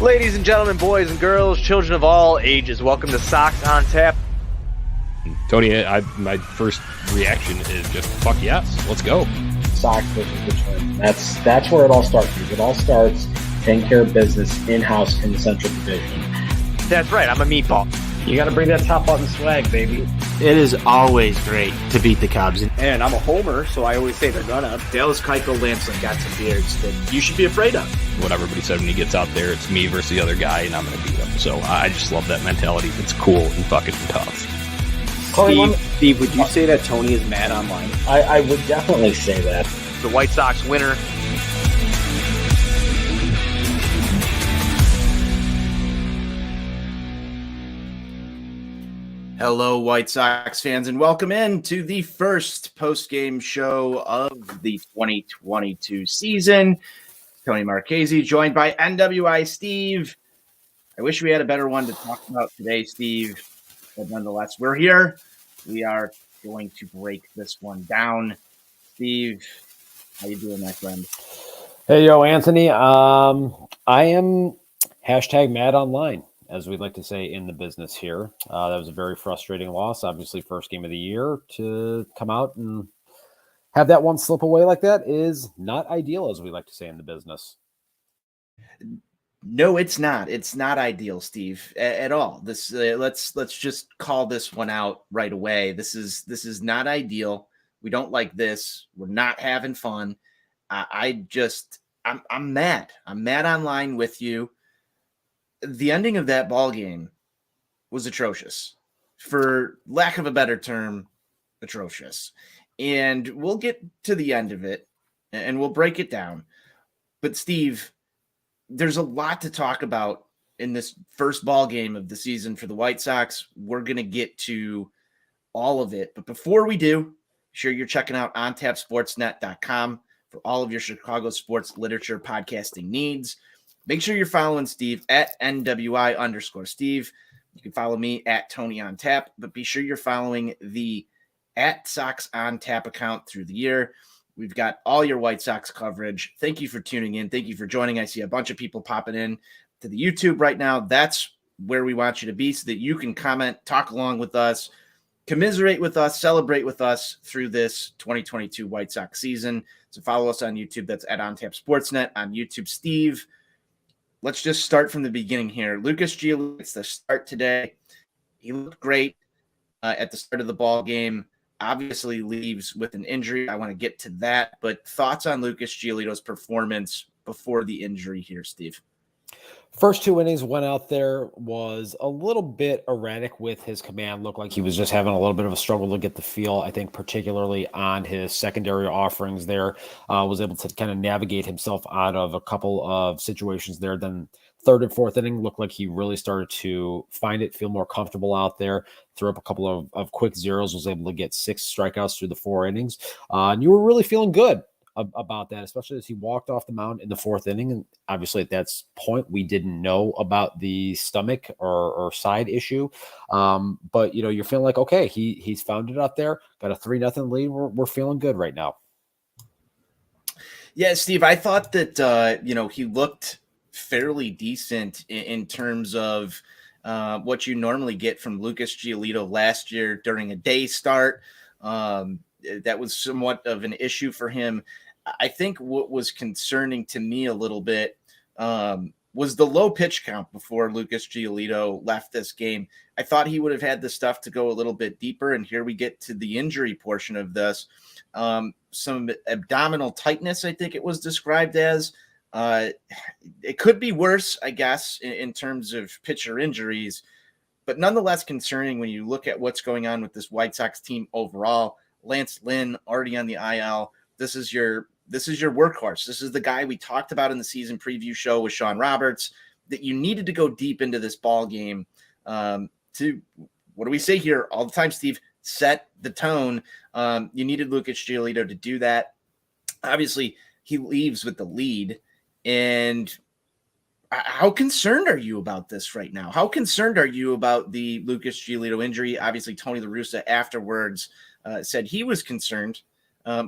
Ladies and gentlemen, boys and girls, children of all ages, welcome to Sox On Tap. Tony, my first reaction is just, fuck yes, let's go. Sox versus the Twins. That's where it all starts. It all starts taking care of business in-house in the Central Division. That's right, I'm a meatball. You got to bring that top button swag, baby. It is always great to beat the Cubs. And I'm a homer, so I always say they're gonna. Dallas Keuchel Lansing got some beards that you should be afraid of. What everybody said when he gets out there, it's me versus the other guy, and I'm going to beat him. So I just love that mentality. It's cool and fucking tough. Steve, would you say that Tony is mad online? I would definitely say that. The White Sox winner. Hello, White Sox fans, and welcome in to the first post-game show of the 2022 season. Tony Marchese, joined by NWI Steve. I wish we had a better one to talk about today, Steve, but nonetheless, we're here. We are going to break this one down. Steve, how you doing, my friend? Hey, yo, Anthony. I am hashtag mad online, as we'd like to say in the business here. That was a very frustrating loss. Obviously, first game of the year to come out and have that one slip away like that is not ideal, as we like to say in the business. No, it's not. It's not ideal, Steve, at all. This let's just call this one out right away. This is not ideal. We don't like this. We're not having fun. I'm mad. I'm mad online with you. The ending of that ball game was atrocious, for lack of a better term, atrocious. And we'll get to the end of it and we'll break it down. But Steve, there's a lot to talk about in this first ball game of the season for the White Sox. We're going to get to all of it. But before we do, be sure you're checking out OnTapSportsNet.com for all of your Chicago sports literature podcasting needs. Make sure you're following Steve at NWI_Steve. You can follow me at Tony On Tap, but be sure you're following the at Sox On Tap account through the year. We've got all your White Sox coverage. Thank you for tuning in. Thank you for joining. I see a bunch of people popping in to the YouTube right now. That's where we want you to be so that you can comment, talk along with us, commiserate with us, celebrate with us through this 2022 White Sox season. So follow us on YouTube. That's at On Tap Sportsnet on YouTube. Steve, let's just start from the beginning here. Lucas Giolito gets the start today. He looked great at the start of the ball game. Obviously leaves with an injury. I want to get to that, but thoughts on Lucas Giolito's performance before the injury here, Steve? First two innings went out there, was a little bit erratic with his command. Looked like he was just having a little bit of a struggle to get the feel, I think, particularly on his secondary offerings there. Was able to kind of navigate himself out of a couple of situations there. Then third and fourth inning looked like he really started to find it, feel more comfortable out there, threw up a couple of quick zeros, was able to get 6 strikeouts through the 4 innings. And you were really feeling good about that, especially as he walked off the mound in the 4th inning. And obviously at that point, we didn't know about the stomach or side issue. But, you're feeling like, okay, he's found it out there, got a 3-0 lead. We're feeling good right now. Yeah, Steve, I thought that, he looked fairly decent in terms of what you normally get from Lucas Giolito last year during a day start. That was somewhat of an issue for him. I think what was concerning to me a little bit was the low pitch count before Lucas Giolito left this game. I thought he would have had the stuff to go a little bit deeper, and here we get to the injury portion of this. Some abdominal tightness, I think it was described as. It could be worse, I guess, in terms of pitcher injuries, but nonetheless concerning when you look at what's going on with this White Sox team overall. Lance Lynn already on the IL. This is your workhorse. This is the guy we talked about in the season preview show with Sean Roberts, that you needed to go deep into this ball game to, what do we say here all the time, Steve? Set the tone. You needed Lucas Giolito to do that. Obviously, he leaves with the lead. And how concerned are you about this right now? How concerned are you about the Lucas Giolito injury? Obviously, Tony La Russa afterwards said he was concerned.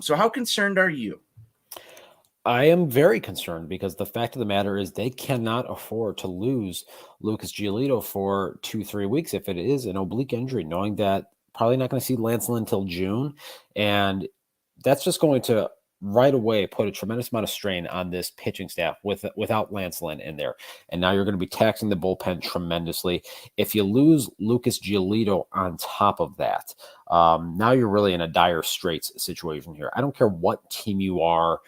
So how concerned are you? I am very concerned because the fact of the matter is they cannot afford to lose Lucas Giolito for 2-3 weeks if it is an oblique injury, knowing that probably not going to see Lance Lynn until June. And that's just going to right away put a tremendous amount of strain on this pitching staff without Lance Lynn in there. And now you're going to be taxing the bullpen tremendously. If you lose Lucas Giolito on top of that, now you're really in a dire straits situation here. I don't care what team you are.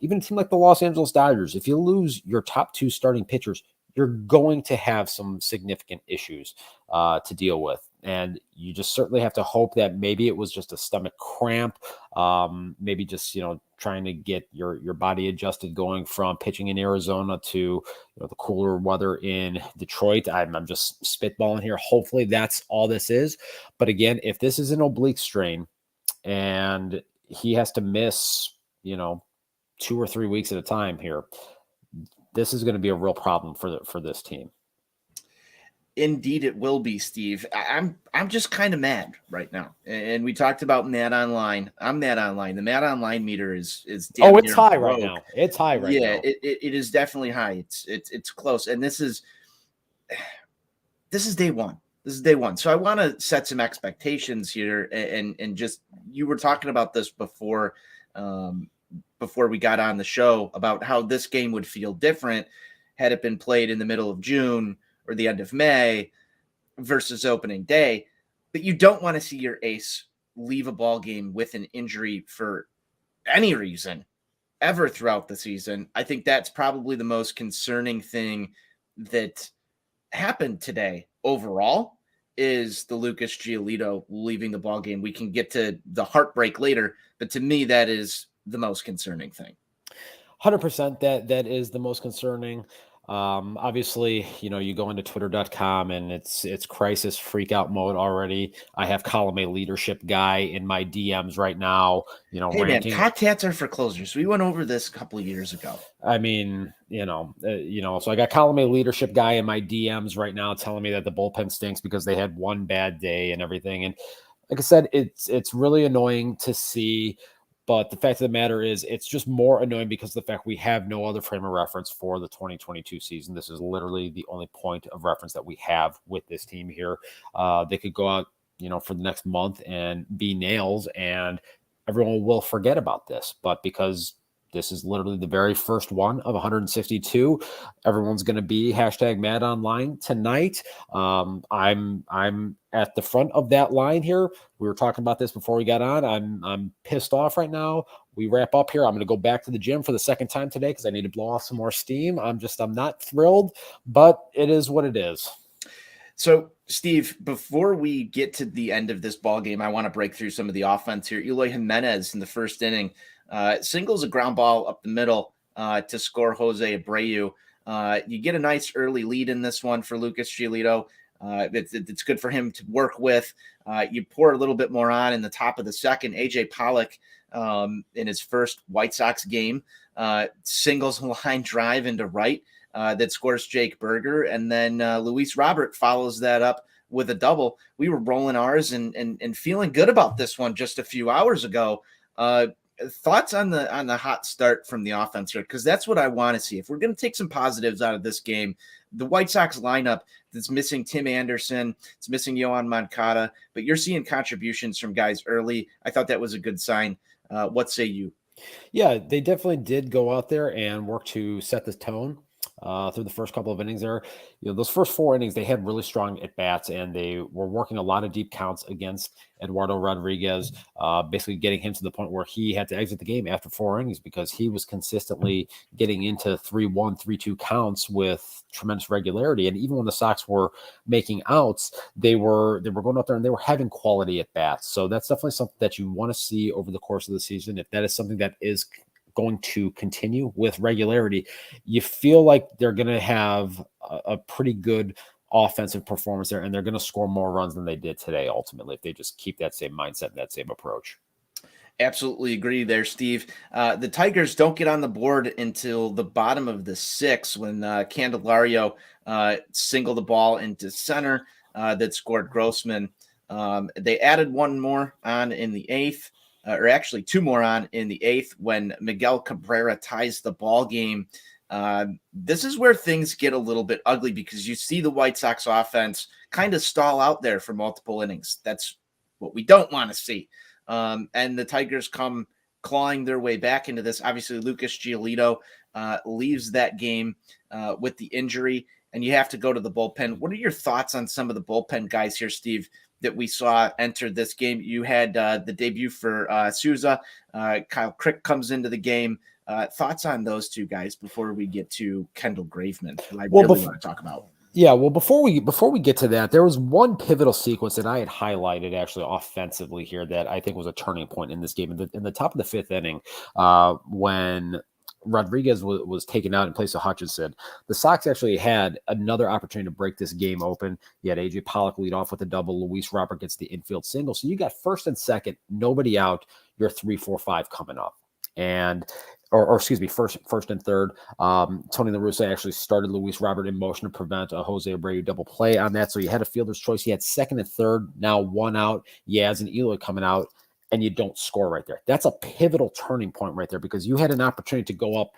Even a team like the Los Angeles Dodgers, if you lose your top 2 starting pitchers, you're going to have some significant issues to deal with. And you just certainly have to hope that maybe it was just a stomach cramp, maybe just, trying to get your body adjusted going from pitching in Arizona to the cooler weather in Detroit. I'm just spitballing here. Hopefully that's all this is. But again, if this is an oblique strain and he has to miss, 2 or 3 weeks at a time here, this is going to be a real problem for this team. Indeed, it will be, Steve. I'm just kind of mad right now, and we talked about mad online. I'm mad online. The mad online meter is damn it's high broke. right now. It's high right now. Yeah, it is definitely high. It's close, and this is day one. This is day one. So I want to set some expectations here, and just, you were talking about this before we got on the show about how this game would feel different had it been played in the middle of June or the end of May versus opening day. But you don't want to see your ace leave a ball game with an injury for any reason ever throughout the season. I think that's probably the most concerning thing that happened today overall, is the Lucas Giolito leaving the ball game. We can get to the heartbreak later, but to me, that is the most concerning thing. 100% that is the most concerning. Obviously, you go into twitter.com and it's crisis freak out mode already. I have column A leadership guy in my DMs right now, Hey ranting. man, cocktails are for closers. We went over this a couple of years ago. I mean, so I got column A leadership guy in my DMs right now telling me that the bullpen stinks because they had one bad day and everything. And like I said, it's really annoying to see. But the fact of the matter is, it's just more annoying because of the fact we have no other frame of reference for the 2022 season. This is literally the only point of reference that we have with this team here. They could go out, for the next month and be nails, and everyone will forget about this. But because this is literally the very first one of 162, everyone's going to be #mad online tonight. I'm at the front of that line here. We were talking about this before we got on. I'm pissed off right now. We wrap up here. I'm going to go back to the gym for the second time today because I need to blow off some more steam. I'm not thrilled, but it is what it is. So, Steve, before we get to the end of this ball game, I want to break through some of the offense here. Eloy Jimenez in the first inning singles a ground ball up the middle to score Jose Abreu. You get a nice early lead in this one for Lucas Giolito. It's good for him to work with. You pour a little bit more on in the top of the second. AJ Pollock in his first White Sox game singles a line drive into right that scores Jake Berger. And then Luis Robert follows that up with a double. We were rolling ours and feeling good about this one just a few hours ago. Thoughts on the hot start from the offense here? Because that's what I want to see. If we're going to take some positives out of this game, the White Sox lineup that's missing Tim Anderson, it's missing Yohan Moncada, but you're seeing contributions from guys early. I thought that was a good sign. What say you? Yeah, they definitely did go out there and work to set the tone through the first couple of innings there. Those first 4 innings, they had really strong at-bats, and they were working a lot of deep counts against Eduardo Rodriguez, basically getting him to the point where he had to exit the game after 4 innings because he was consistently getting into 3-1, 3-2 counts with tremendous regularity. And even when the Sox were making outs, they were going out there and they were having quality at-bats. So that's definitely something that you want to see over the course of the season. If that is something that is going to continue with regularity, you feel like they're going to have a pretty good offensive performance there, and they're going to score more runs than they did today, ultimately, if they just keep that same mindset and that same approach. Absolutely agree there, Steve. The Tigers don't get on the board until the bottom of the 6th when Candelario singled the ball into center that scored Grossman. They added one more on in the 8th. or actually 2 more on in the 8th when Miguel Cabrera ties the ball game. This is where things get a little bit ugly because you see the White Sox offense kind of stall out there for multiple innings. That's what we don't want to see. And the Tigers come clawing their way back into this. Obviously, Lucas Giolito leaves that game with the injury, and you have to go to the bullpen. What are your thoughts on some of the bullpen guys here, Steve, that we saw enter this game? You had the debut for Souza. Kyle Crick comes into the game. Thoughts on those two guys before we get to Kendall Graveman, who I really want to talk about. Yeah, well, before we get to that, there was one pivotal sequence that I had highlighted actually offensively here that I think was a turning point in this game. In the top of the 5th inning, when Rodriguez was taken out in place of Hutchinson, the Sox actually had another opportunity to break this game open. You had A.J. Pollock lead off with a double. Luis Robert gets the infield single. So you got first and second, nobody out. You're 3-4-5 coming up. And or excuse me, first and third. Tony La Russa actually started Luis Robert in motion to prevent a Jose Abreu double play on that. So you had a fielder's choice. You had second and third, now 1 out. Yaz and Eloy coming out, and you don't score right there. That's a pivotal turning point right there because you had an opportunity to go up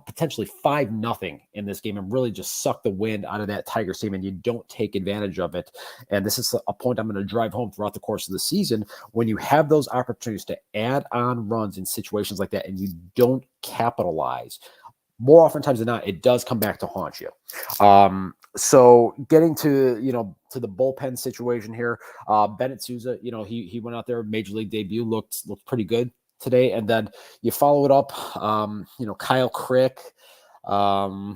potentially 5-0 in this game and really just suck the wind out of that Tigers team, and you don't take advantage of it. And this is a point I'm going to drive home throughout the course of the season. When you have those opportunities to add on runs in situations like that and you don't capitalize, more oftentimes than not, it does come back to haunt you. So getting to the bullpen situation here, Bennett Souza, he went out there, major league debut, looked pretty good today, and then you follow it up, Kyle Crick, Aaron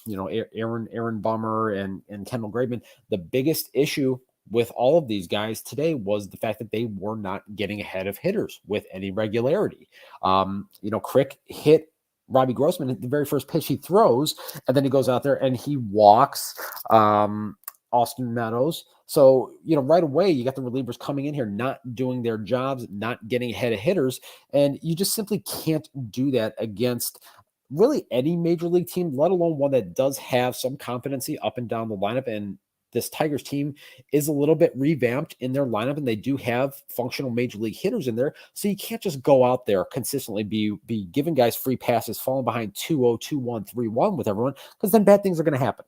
Bummer and Kendall Graveman. The biggest issue with all of these guys today was the fact that they were not getting ahead of hitters with any regularity. Crick hit Robbie Grossman at the very first pitch he throws, and then he goes out there and he walks Austin Meadows. So, right away, you got the relievers coming in here, not doing their jobs, not getting ahead of hitters. And you just simply can't do that against really any major league team, let alone one that does have some competency up and down the lineup. And this Tigers team is a little bit revamped in their lineup, and they do have functional major league hitters in there. So you can't just go out there consistently, be giving guys free passes, falling behind 2-0, 2-1, 3-1 with everyone, because then bad things are going to happen.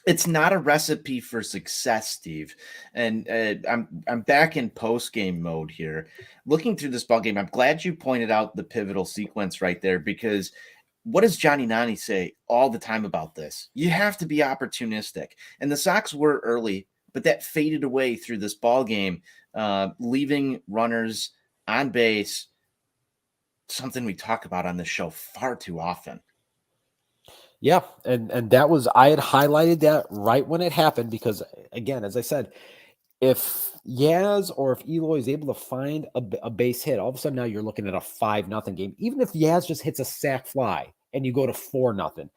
It's not a recipe for success, Steve. And I'm back in post-game mode here. Looking through this ball game, I'm glad you pointed out the pivotal sequence right there, because what does Johnny Nani say all the time about this? You have to be opportunistic. And the Sox were early, but that faded away through this ball game, leaving runners on base, something we talk about on this show far too often. Yeah, and that was, I had highlighted that right when it happened because, again, as I said, if Yaz or if Eloy is able to find a base hit, all of a sudden now you're looking at a 5-0 game. Even if Yaz just hits a sac fly and you go to 4-0,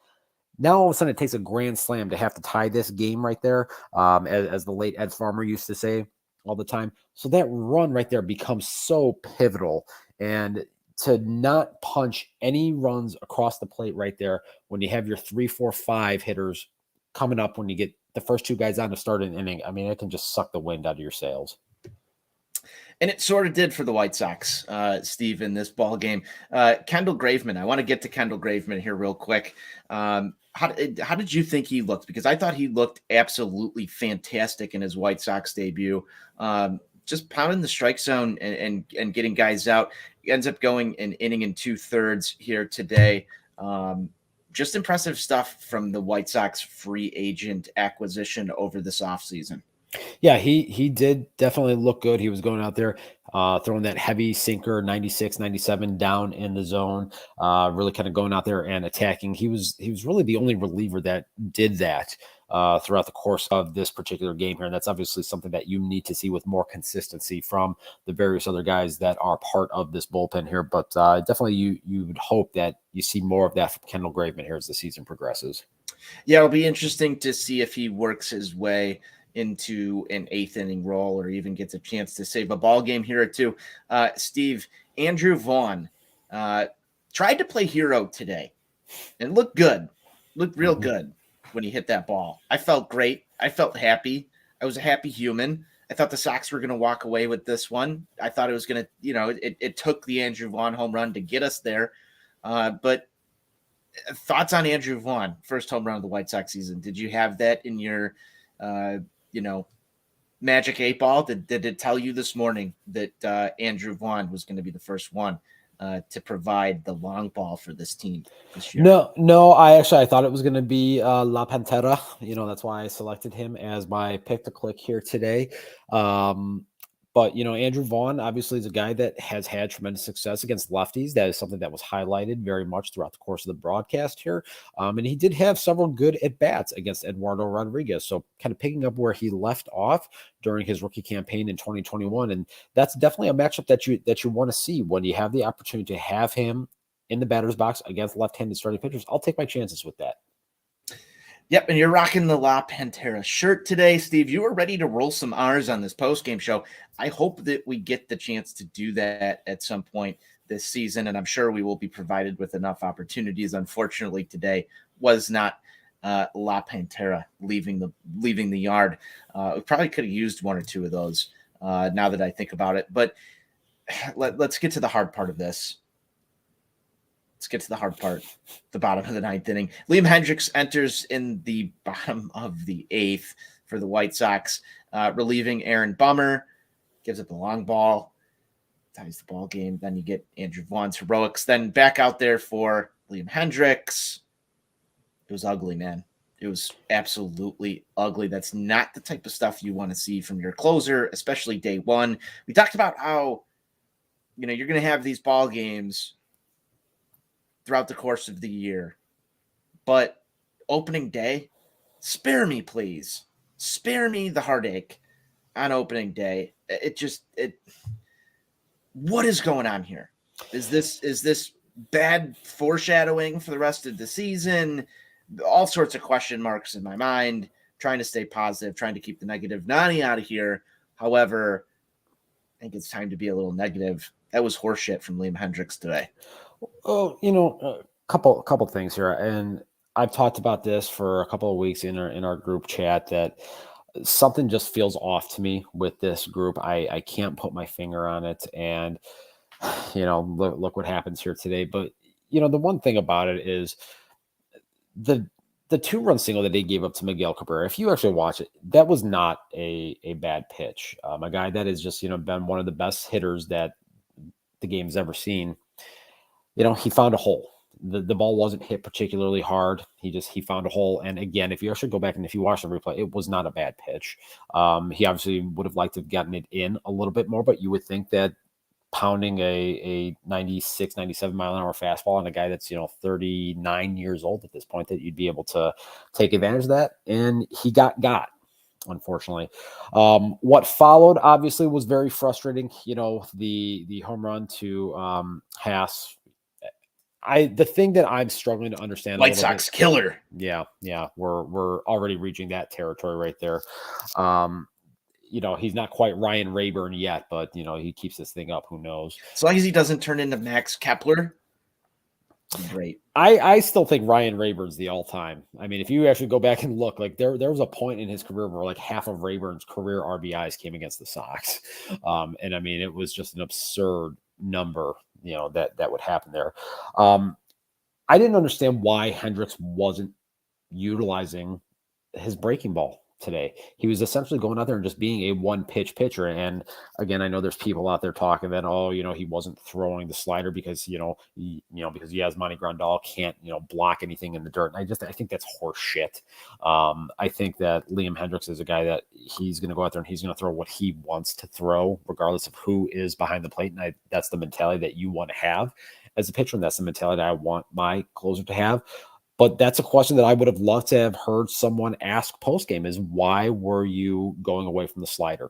now all of a sudden it takes a grand slam to have to tie this game right there, as the late Ed Farmer used to say all the time. So that run right there becomes so pivotal, and to not punch any runs across the plate right there when you have your 3, 4, 5 hitters coming up when you get the first 2 guys on to start an inning, I mean, it can just suck the wind out of your sails. And it sort of did for the White Sox, Steve, in this ball game. Kendall Graveman, I want to get to Kendall Graveman here real quick. How did you think he looked? Because I thought he looked absolutely fantastic in his White Sox debut. Just pounding the strike zone and getting guys out. He ends up going an inning and 2/3 here today. Just impressive stuff from the White Sox free agent acquisition over this offseason. Yeah, he did definitely look good. He was going out there, throwing that heavy sinker, 96, 97 down in the zone, really kind of going out there and attacking. He was really the only reliever that did that throughout the course of this particular game here. And that's obviously something that you need to see with more consistency from the various other guys that are part of this bullpen here. But definitely you would hope that you see more of that from Kendall Graveman here as the season progresses. Yeah, it'll be interesting to see if he works his way into an 8th inning role or even gets a chance to save a ball game here or two. Steve, Andrew Vaughn tried to play hero today and looked good, looked real good when he hit that ball. I felt great. I felt happy. I was a happy human. I thought the Sox were going to walk away with this one. I thought it was going to, it took the Andrew Vaughn home run to get us there. But thoughts on Andrew Vaughn, first home run of the White Sox season? Did you have that in your, magic 8-ball? Did it tell you this morning that Andrew Vaughn was going to be the first one to provide the long ball for this team this year? No, I thought it was going to be La Pantera. That's why I selected him as my pick to click here today. But Andrew Vaughn obviously is a guy that has had tremendous success against lefties. That is something that was highlighted very much throughout the course of the broadcast here. And he did have several good at bats against Eduardo Rodriguez. So kind of picking up where he left off during his rookie campaign in 2021. And that's definitely a matchup that you want to see when you have the opportunity to have him in the batter's box against left-handed starting pitchers. I'll take my chances with that. Yep, and you're rocking the La Pantera shirt today, Steve. You were ready to roll some R's on this postgame show. I hope that we get the chance to do that at some point this season, and I'm sure we will be provided with enough opportunities. Unfortunately, today was not La Pantera leaving the yard. We probably could have used one or two of those now that I think about it. But let's get to the hard part of this. Let's get to the hard part, the bottom of the ninth inning. Liam Hendriks enters in the bottom of the eighth for the White Sox, relieving Aaron Bummer, gives up the long ball, ties the ball game. Then you get Andrew Vaughn's heroics. Then back out there for Liam Hendriks. It was ugly, man. It was absolutely ugly. That's not the type of stuff you want to see from your closer, especially day one. We talked about how, you're going to have these ball games throughout the course of the year. But opening day, spare me, please. Spare me the heartache on opening day. What is going on here? Is this bad foreshadowing for the rest of the season? All sorts of question marks in my mind, trying to stay positive, trying to keep the negative Nani out of here. However, I think it's time to be a little negative. That was horseshit from Liam Hendriks today. Oh, a couple things here, and I've talked about this for a couple of weeks in our group chat that something just feels off to me with this group. I can't put my finger on it, and look what happens here today. But the one thing about it is the 2-run single that they gave up to Miguel Cabrera. If you actually watch it, that was not a bad pitch. A guy that has just been one of the best hitters that the game's ever seen. He found a hole. The ball wasn't hit particularly hard. He found a hole. And again, if you actually go back and if you watch the replay, it was not a bad pitch. He obviously would have liked to have gotten it in a little bit more, but you would think that pounding a 96, 97 mile an hour fastball on a guy that's, 39 years old at this point, that you'd be able to take advantage of that. And he got, unfortunately. What followed obviously was very frustrating. The home run to Haas. The thing that I'm struggling to understand, White Sox killer. Yeah, we're already reaching that territory right there. He's not quite Ryan Rayburn yet, but he keeps this thing up. Who knows? As long as he doesn't turn into Max Kepler, great. I still think Ryan Rayburn's the all-time. I mean, if you actually go back and look, like there was a point in his career where like half of Rayburn's career RBIs came against the Sox, and I mean it was just an absurd number. That would happen there. I didn't understand why Hendriks wasn't utilizing his breaking ball today. He was essentially going out there and just being a one-pitch pitcher. And again, I know there's people out there talking that, he wasn't throwing the slider because, because Yasmani Grandal can't, block anything in the dirt. And I think that's horse shit. I think that Liam Hendriks is a guy that he's going to go out there and he's going to throw what he wants to throw, regardless of who is behind the plate. And that's the mentality that you want to have as a pitcher. And that's the mentality I want my closer to have. But that's a question that I would have loved to have heard someone ask postgame is why were you going away from the slider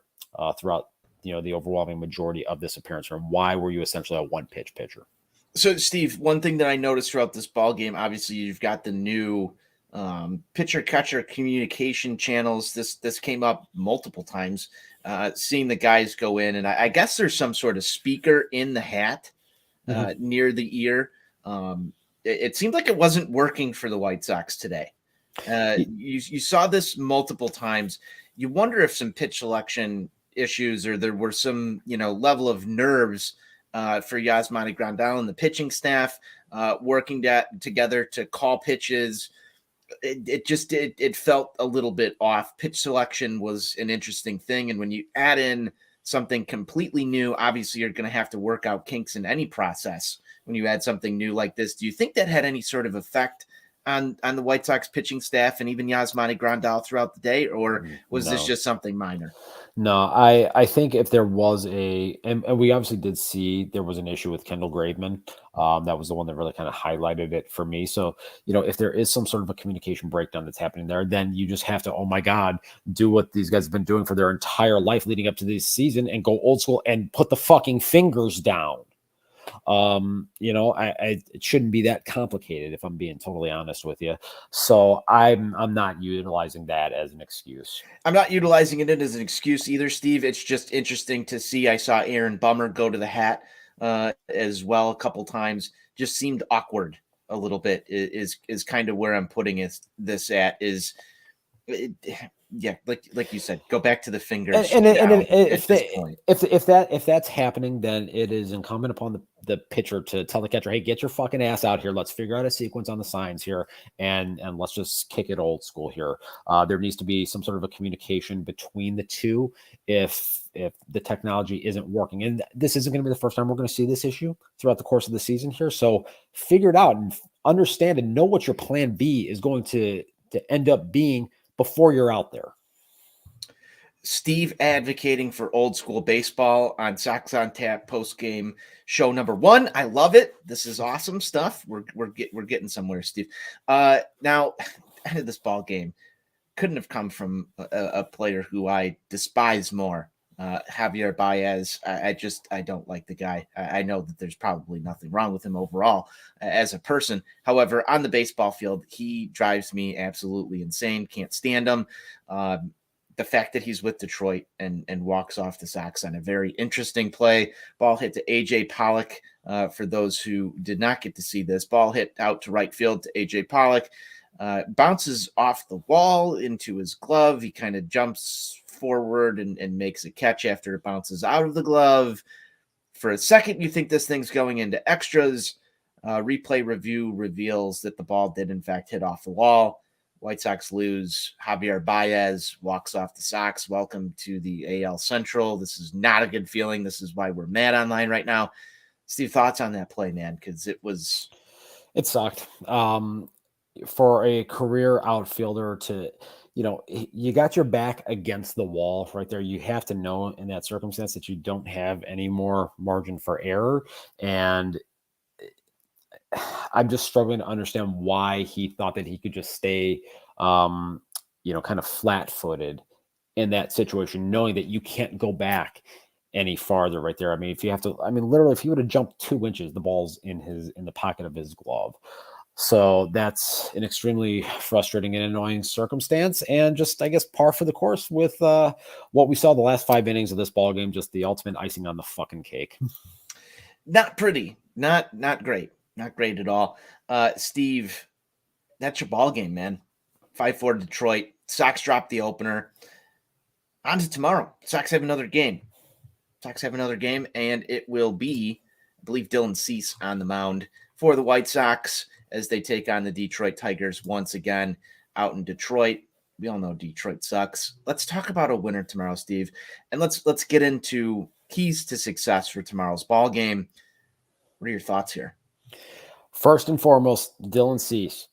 throughout, the overwhelming majority of this appearance, and why were you essentially a one-pitch pitcher? So, Steve, one thing that I noticed throughout this ball game, obviously you've got the new pitcher-catcher communication channels. This came up multiple times, seeing the guys go in, and I guess there's some sort of speaker in the hat near the ear. It seemed like it wasn't working for the White Sox today. You saw this multiple times. You wonder if some pitch selection issues, or there were some, level of nerves for Yasmani Grandal and the pitching staff working together to call pitches. It felt a little bit off. Pitch selection was an interesting thing. And when you add in something completely new, obviously you're going to have to work out kinks in any process when you add something new like this. Do you think that had any sort of effect on the White Sox pitching staff and even Yasmani Grandal throughout the day, or was this just something minor? No, I think if there was and we obviously did see there was an issue with Kendall Graveman. That was the one that really kind of highlighted it for me. So, if there is some sort of a communication breakdown that's happening there, then you just have to, oh my God, do what these guys have been doing for their entire life leading up to this season and go old school and put the fucking fingers down. It shouldn't be that complicated, if I'm being totally honest with you. So I'm not utilizing that as an excuse. I'm not utilizing it as an excuse either, Steve. It's just interesting to see. I saw Aaron Bummer go to the hat as well a couple times. Just seemed awkward a little bit. Is kind of where I'm putting this at. Yeah, like you said, go back to the fingers. And if that's happening, then it is incumbent upon the pitcher to tell the catcher, hey, get your fucking ass out here. Let's figure out a sequence on the signs here, and let's just kick it old school here. There needs to be some sort of a communication between the two if the technology isn't working. And this isn't going to be the first time we're going to see this issue throughout the course of the season here. So figure it out and understand and know what your plan B is going to end up being before you're out there. Steve advocating for old school baseball on Sox on Tap post-game show number 1. I love it. This is awesome stuff. We're getting somewhere, Steve. Now, end of this ball game couldn't have come from a player who I despise more, Javier Baez. I don't like the guy. I know that there's probably nothing wrong with him overall as a person. However, on the baseball field, he drives me absolutely insane. Can't stand him. The fact that he's with Detroit and walks off the Sox on a very interesting play. Ball hit to A.J. Pollock. For those who did not get to see this, ball hit out to right field to A.J. Pollock. Bounces off the wall into his glove. He kind of jumps forward and makes a catch after it bounces out of the glove. For a second, you think this thing's going into extras. Replay review reveals that the ball did, in fact, hit off the wall. White Sox lose. Javier Baez walks off the Sox. Welcome to the AL Central. This is not a good feeling. This is why we're mad online right now. Steve, thoughts on that play, man? Because it sucked. For a career outfielder to, you got your back against the wall right there. You have to know in that circumstance that you don't have any more margin for error. And I'm just struggling to understand why he thought that he could just stay, kind of flat-footed in that situation, knowing that you can't go back any farther right there. I mean, literally, if he would have jumped 2 inches, the ball's in the pocket of his glove. So that's an extremely frustrating and annoying circumstance, and just, I guess, par for the course with what we saw the last 5 innings of this ball game. Just the ultimate icing on the fucking cake. Not pretty, not great. Not great at all. Steve, that's your ball game, man. 5-4 Detroit. Sox drop the opener. On to tomorrow. Sox have another game. And it will be, I believe, Dylan Cease on the mound for the White Sox as they take on the Detroit Tigers once again out in Detroit. We all know Detroit sucks. Let's talk about a winner tomorrow, Steve. And let's get into keys to success for tomorrow's ball game. What are your thoughts here? First and foremost, Dylan Cease,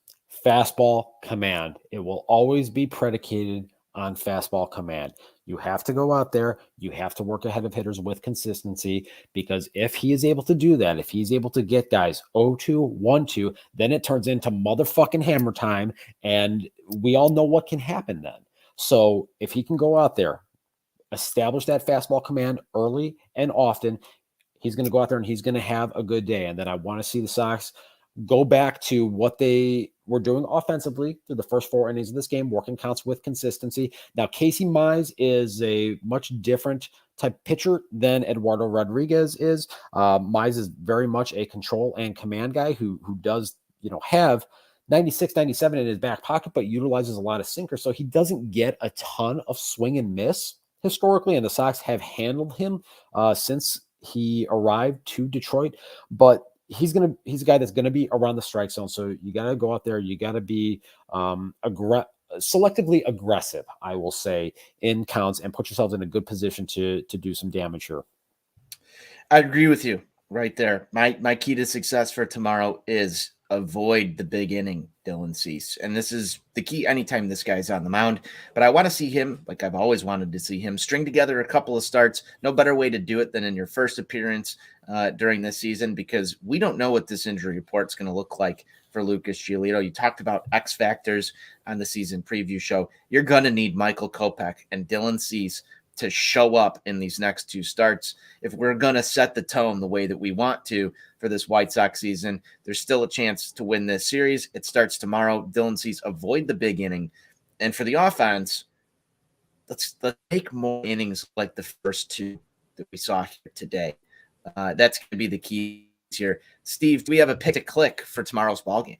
fastball command. It will always be predicated on fastball command. You have to go out there. You have to work ahead of hitters with consistency, because if he is able to do that, if he's able to get guys 0-2, 1-2, then it turns into motherfucking hammer time, and we all know what can happen then. So if he can go out there, establish that fastball command early and often, he's going to go out there and he's going to have a good day. And then I want to see the Sox go back to what they were doing offensively through the first 4 innings of this game, working counts with consistency. Now, Casey Mize is a much different type pitcher than Eduardo Rodriguez is. Mize is very much a control and command guy who does, have 96, 97 in his back pocket, but utilizes a lot of sinker. So he doesn't get a ton of swing and miss historically, and the Sox have handled him since he arrived to Detroit. But he's a guy that's gonna be around the strike zone. So you gotta go out there. You gotta be selectively aggressive, I will say, in counts and put yourselves in a good position to do some damage here. I agree with you right there. My key to success for tomorrow is avoid the big inning, Dylan Cease. And this is the key anytime this guy's on the mound. But I want to see him, like I've always wanted to see him, string together a couple of starts. No better way to do it than in your first appearance during this season, because we don't know what this injury report's going to look like for Lucas Giolito. You talked about X factors on the season preview show. You're going to need Michael Kopech and Dylan Cease to show up in these next two starts. If we're going to set the tone the way that we want to for this White Sox season, there's still a chance to win this series. It starts tomorrow. Dylan Cease, avoid the big inning. And for the offense, let's take more innings like the first two that we saw here today. That's going to be the key here. Steve, do we have a pick to click for tomorrow's ballgame?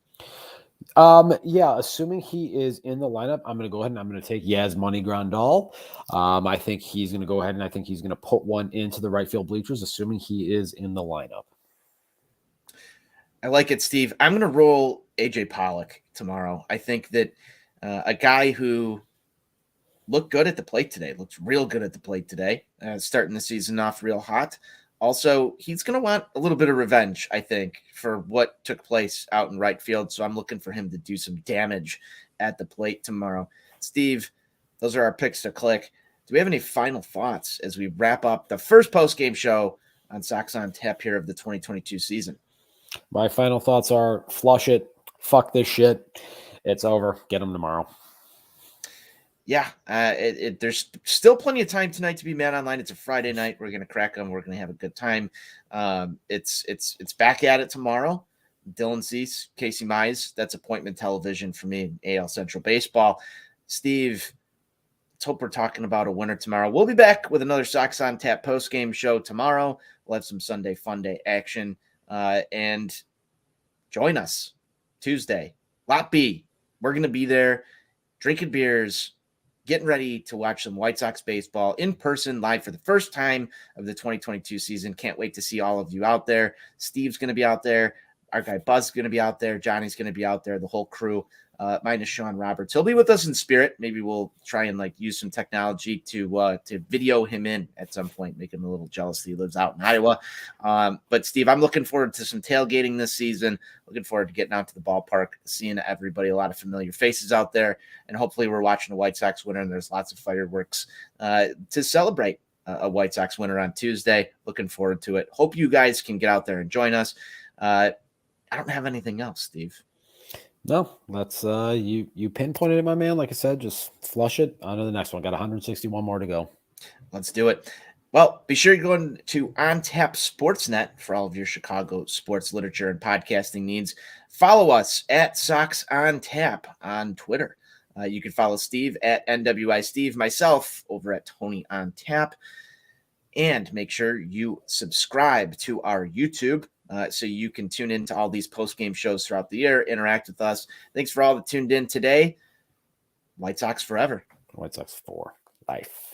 Yeah, assuming he is in the lineup, I'm going to go ahead and I'm going to take Yasmani Grandal. I think he's going to go ahead and I think he's going to put one into the right field bleachers, assuming he is in the lineup. I like it, Steve. I'm going to roll AJ Pollock tomorrow. I think that a guy who looked good at the plate today, looks real good at the plate today, starting the season off real hot. Also, he's going to want a little bit of revenge, I think, for what took place out in right field. So I'm looking for him to do some damage at the plate tomorrow. Steve, those are our picks to click. Do we have any final thoughts as we wrap up the first post-game show on Sox On Tap here of the 2022 season? My final thoughts are flush it. Fuck this shit. It's over. Get them tomorrow. Yeah, there's still plenty of time tonight to be mad online. It's a Friday night. We're going to crack them. We're going to have a good time. It's back at it tomorrow. Dylan Cease, Casey Mize. That's appointment television for me in AL Central Baseball. Steve, let's hope we're talking about a winner tomorrow. We'll be back with another Sox On Tap post-game show tomorrow. We'll have some Sunday Fun Day action. And join us Tuesday. Lot B. We're going to be there drinking beers, getting ready to watch some White Sox baseball in person, live for the first time of the 2022 season. Can't wait to see all of you out there. Steve's going to be out there. Our guy Buzz's going to be out there. Johnny's going to be out there. The whole crew, minus Sean Roberts. He'll be with us in spirit. Maybe we'll try and use some technology to video him in at some point, make him a little jealous that he lives out in Iowa. But Steve, I'm looking forward to some tailgating this season. Looking forward to getting out to the ballpark, seeing everybody, a lot of familiar faces out there, and hopefully we're watching a White Sox winner and there's lots of fireworks to celebrate a White Sox winner on Tuesday. Looking forward to it. Hope you guys can get out there and join us. I don't have anything else, Steve. No, that's you pinpointed it, my man. Like I said, just flush it on to the next one. Got 161 more to go. Let's do it. Well, be sure you're going to On Tap Sportsnet for all of your Chicago sports literature and podcasting needs. Follow us at Sox On Tap on Twitter. You can follow Steve at NWI Steve, myself over at Tony On Tap. And make sure you subscribe to our YouTube so you can tune into all these post-game shows throughout the year, interact with us. Thanks for all that tuned in today. White Sox forever. White Sox for life.